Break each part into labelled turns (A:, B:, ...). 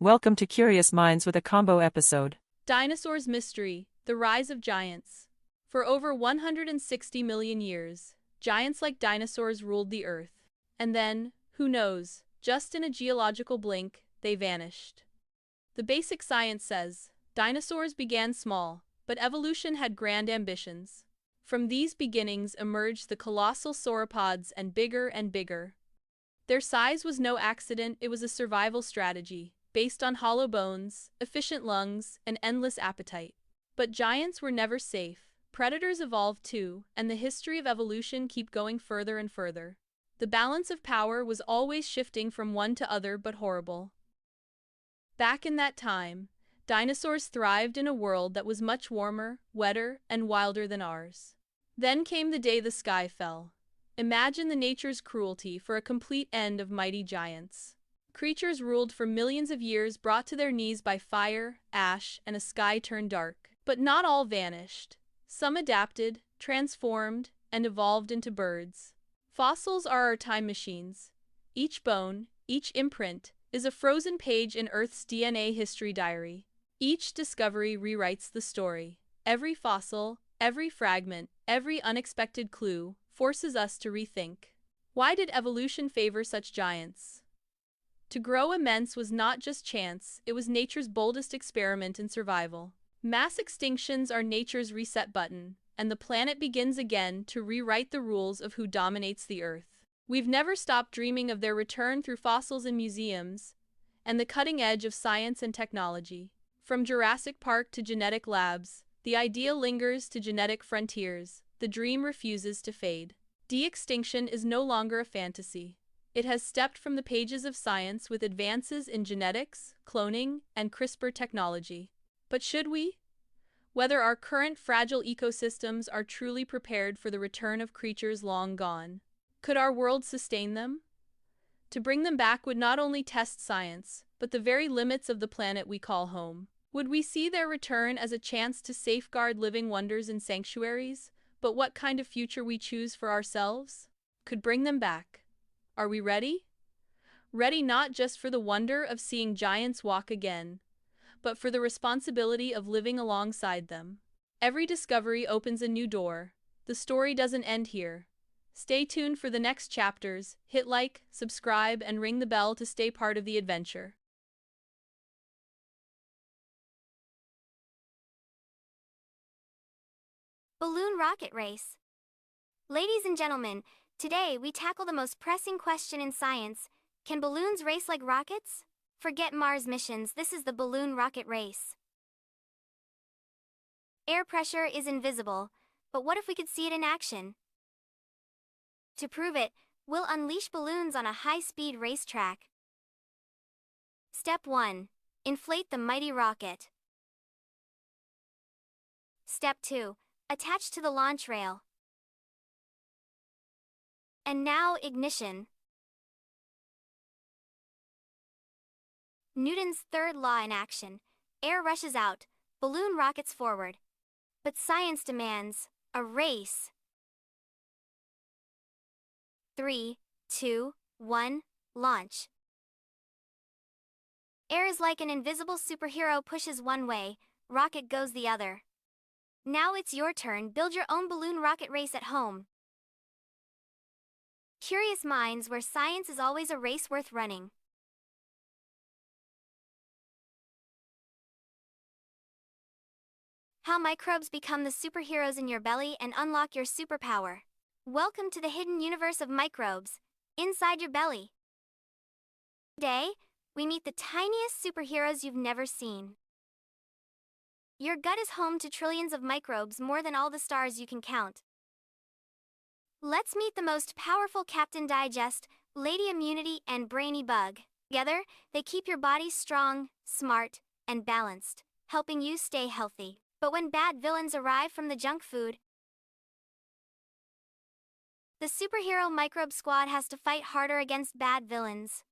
A: Welcome to Curious Minds with a combo episode.
B: Dinosaurs Mystery: The Rise of Giants. For over 160 million years, giants like dinosaurs ruled the Earth. And then, who knows, just in a geological blink, they vanished. The basic science says, dinosaurs began small, but evolution had grand ambitions. From these beginnings emerged the colossal sauropods and bigger. Their size was no accident, it was a survival strategy, based on hollow bones, efficient lungs, and endless appetite. But giants were never safe. Predators evolved too, and the history of evolution kept going further and further. The balance of power was always shifting from one to other but horrible. Back in that time, dinosaurs thrived in a world that was much warmer, wetter, and wilder than ours. Then came the day the sky fell. Imagine the nature's cruelty for a complete end of mighty giants. Creatures ruled for millions of years, brought to their knees by fire, ash, and a sky turned dark. But not all vanished. Some adapted, transformed, and evolved into birds. Fossils are our time machines. Each bone, each imprint, is a frozen page in Earth's DNA history diary. Each discovery rewrites the story. Every fossil, every fragment, every unexpected clue forces us to rethink. Why did evolution favor such giants? To grow immense was not just chance, it was nature's boldest experiment in survival. Mass extinctions are nature's reset button, and the planet begins again to rewrite the rules of who dominates the Earth. We've never stopped dreaming of their return through fossils in museums and the cutting edge of science and technology. From Jurassic Park to genetic labs, the ideal lingers to genetic frontiers. The dream refuses to fade. De-extinction is no longer a fantasy. It has stepped from the pages of science with advances in genetics, cloning, and CRISPR technology. But should we? Whether our current fragile ecosystems are truly prepared for the return of creatures long gone? Could our world sustain them? To bring them back would not only test science, but the very limits of the planet we call home. Would we see their return as a chance to safeguard living wonders in sanctuaries? But what kind of future we choose for ourselves could bring them back. Are we ready? Ready not just for the wonder of seeing giants walk again, but for the responsibility of living alongside them. Every discovery opens a new door. The story doesn't end here. Stay tuned for the next chapters. Hit like, subscribe, and ring the bell to stay part of the adventure.
C: Balloon rocket race. Ladies and gentlemen, today we tackle the most pressing question in science. Can balloons race like rockets? Forget Mars missions, this is the balloon rocket race. Air pressure is invisible, but what if we could see it in action? To prove it, we'll unleash balloons on a high-speed racetrack. Step 1. Inflate the mighty rocket. Step 2. Attach to the launch rail. And now ignition. Newton's third law in action. Air rushes out, balloon rockets forward. But science demands a race. 3, 2, 1, launch. Air is like an invisible superhero, pushes one way, rocket goes the other. Now it's your turn, build your own balloon rocket race at home. Curious minds, where science is always a race worth running. How microbes become the superheroes in your belly and unlock your superpower. Welcome to the hidden universe of microbes, inside your belly. Today, we meet the tiniest superheroes you've never seen. Your gut is home to trillions of microbes, more than all the stars you can count. Let's meet the most powerful Captain Digest, Lady Immunity, and Brainy Bug. Together, they keep your body strong, smart, and balanced, helping you stay healthy. But when bad villains arrive from the junk food, the superhero Microbe Squad has to fight harder against bad villains.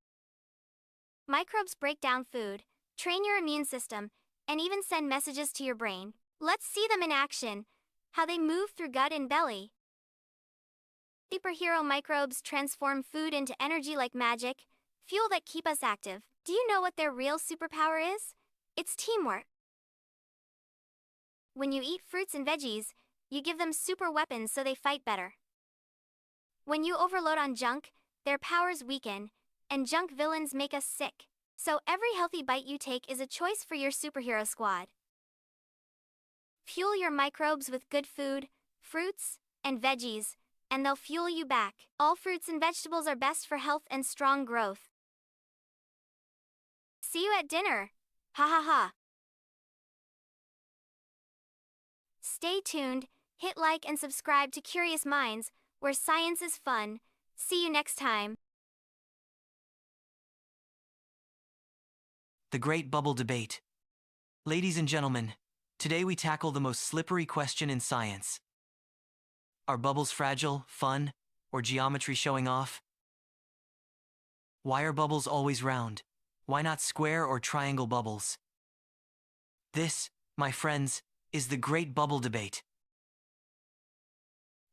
C: Microbes break down food, train your immune system, and even send messages to your brain. Let's see them in action, how they move through gut and belly. Superhero microbes transform food into energy like magic, fuel that keep us active. Do you know what their real superpower is? It's teamwork. When you eat fruits and veggies, you give them super weapons so they fight better. When you overload on junk, their powers weaken, and junk villains make us sick. So every healthy bite you take is a choice for your superhero squad. Fuel your microbes with good food, fruits, and veggies, and they'll fuel you back. All fruits and vegetables are best for health and strong growth. See you at dinner. Ha ha ha. Stay tuned, hit like and subscribe to Curious Minds, where science is fun. See you next time.
D: The Great Bubble Debate. Ladies and gentlemen, today we tackle the most slippery question in science. Are bubbles fragile, fun, or geometry showing off? Why are bubbles always round? Why not square or triangle bubbles? This, my friends, is the Great Bubble Debate.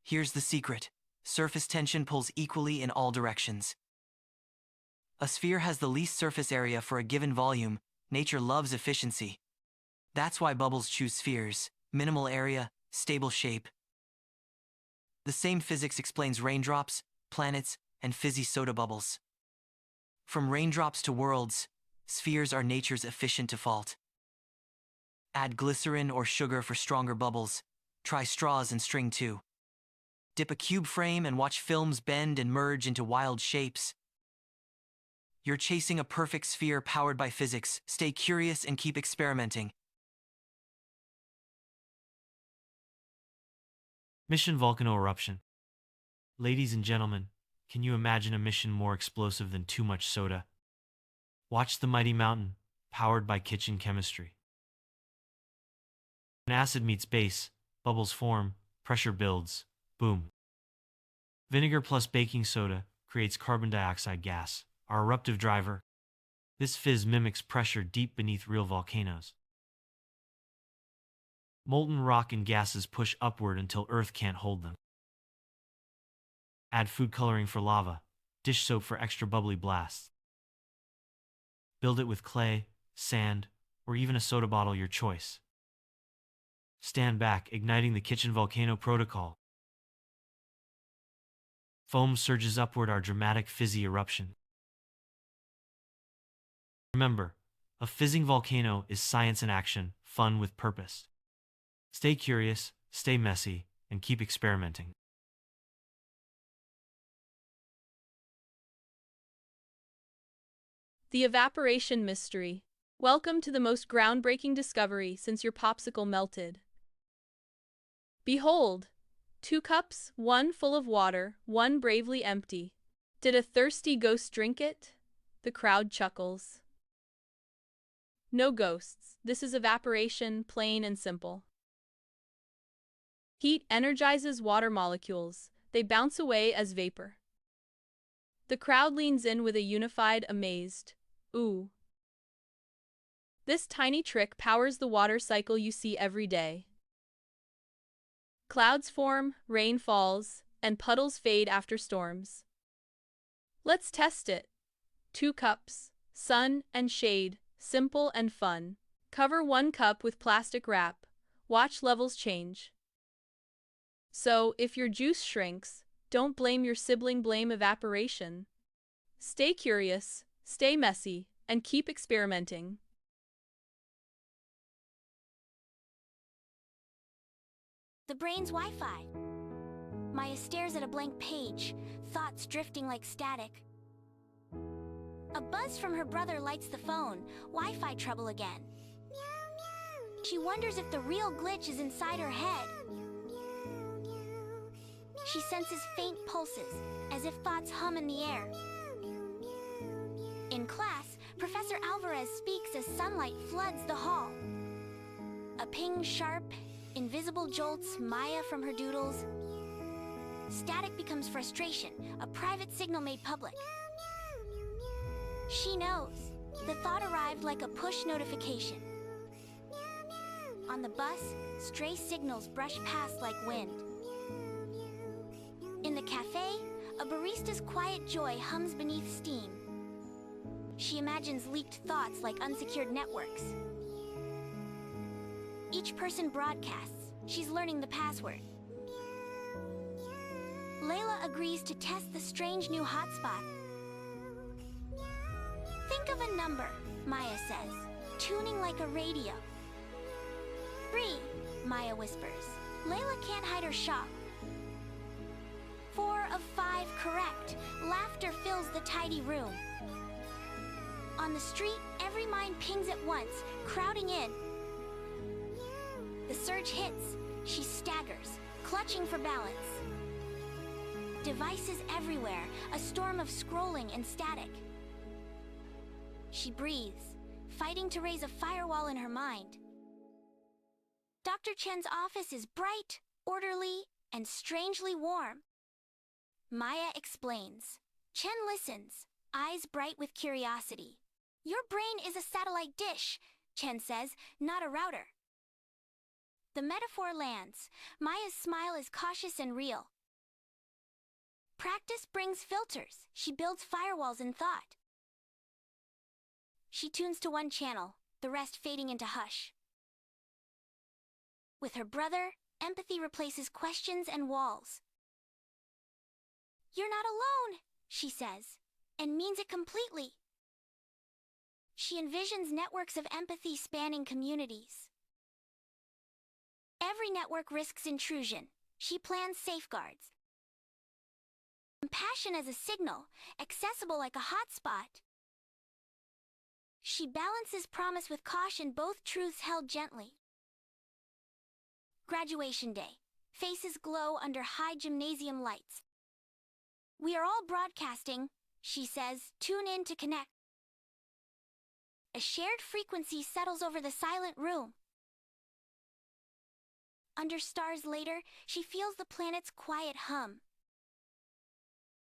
D: Here's the secret. Surface tension pulls equally in all directions. A sphere has the least surface area for a given volume. Nature loves efficiency. That's why bubbles choose spheres: minimal area, stable shape. The same physics explains raindrops, planets, and fizzy soda bubbles. From raindrops to worlds, spheres are nature's efficient default. Add glycerin or sugar for stronger bubbles. Try straws and string too. Dip a cube frame and watch films bend and merge into wild shapes. You're chasing a perfect sphere powered by physics. Stay curious and keep experimenting.
E: Mission Volcano Eruption. Ladies and gentlemen, can you imagine a mission more explosive than too much soda? Watch the mighty mountain, powered by kitchen chemistry. When acid meets base, bubbles form, pressure builds, boom. Vinegar plus baking soda creates carbon dioxide gas, our eruptive driver. This fizz mimics pressure deep beneath real volcanoes. Molten rock and gases push upward until Earth can't hold them. Add food coloring for lava, dish soap for extra bubbly blasts. Build it with clay, sand, or even a soda bottle, your choice. Stand back, igniting the kitchen volcano protocol. Foam surges upward, our dramatic fizzy eruption. Remember, a fizzing volcano is science in action, fun with purpose. Stay curious, stay messy, and keep experimenting.
B: The evaporation mystery. Welcome to the most groundbreaking discovery since your popsicle melted. Behold, 2 cups, one full of water, one bravely empty. Did a thirsty ghost drink it? The crowd chuckles. No ghosts, this is evaporation, plain and simple. Heat energizes water molecules, they bounce away as vapor. The crowd leans in with a unified, amazed, ooh. This tiny trick powers the water cycle you see every day. Clouds form, rain falls, and puddles fade after storms. Let's test it. 2 cups, sun and shade, simple and fun. Cover 1 cup with plastic wrap. Watch levels change. So, if your juice shrinks, don't blame your sibling, blame evaporation. Stay curious, stay messy, and keep experimenting.
C: The brain's Wi-Fi. Maya stares at a blank page, thoughts drifting like static. A buzz from her brother lights the phone, Wi-Fi trouble again. She wonders if the real glitch is inside her head. She senses faint pulses, as if thoughts hum in the air. In class, Professor Alvarez speaks as sunlight floods the hall. A ping sharp, invisible jolts Maya from her doodles. Static becomes frustration, a private signal made public. She knows. The thought arrived like a push notification. On the bus, stray signals brush past like wind. In the cafe, a barista's quiet joy hums beneath steam. She imagines leaked thoughts like unsecured networks. Each person broadcasts. She's learning the password. Layla agrees to test the strange new hotspot. Think of a number, Maya says, tuning like a radio. 3, Maya whispers. Layla can't hide her shock. 4 of 5 correct. Laughter fills the tidy room. On the street, every mind pings at once, crowding in. The surge hits. She staggers, clutching for balance. Devices everywhere, a storm of scrolling and static. She breathes, fighting to raise a firewall in her mind. Dr. Chen's office is bright, orderly, and strangely warm. Maya explains. Chen listens, eyes bright with curiosity. Your brain is a satellite dish, Chen says, not a router. The metaphor lands. Maya's smile is cautious and real. Practice brings filters. She builds firewalls in thought. She tunes to one channel, the rest fading into hush. With her brother, empathy replaces questions and walls. You're not alone, she says, and means it completely. She envisions networks of empathy spanning communities. Every network risks intrusion. She plans safeguards. Compassion as a signal, accessible like a hotspot. She balances promise with caution, both truths held gently. Graduation day. Faces glow under high gymnasium lights. We are all broadcasting, she says, tune in to connect. A shared frequency settles over the silent room. Under stars later, she feels the planet's quiet hum.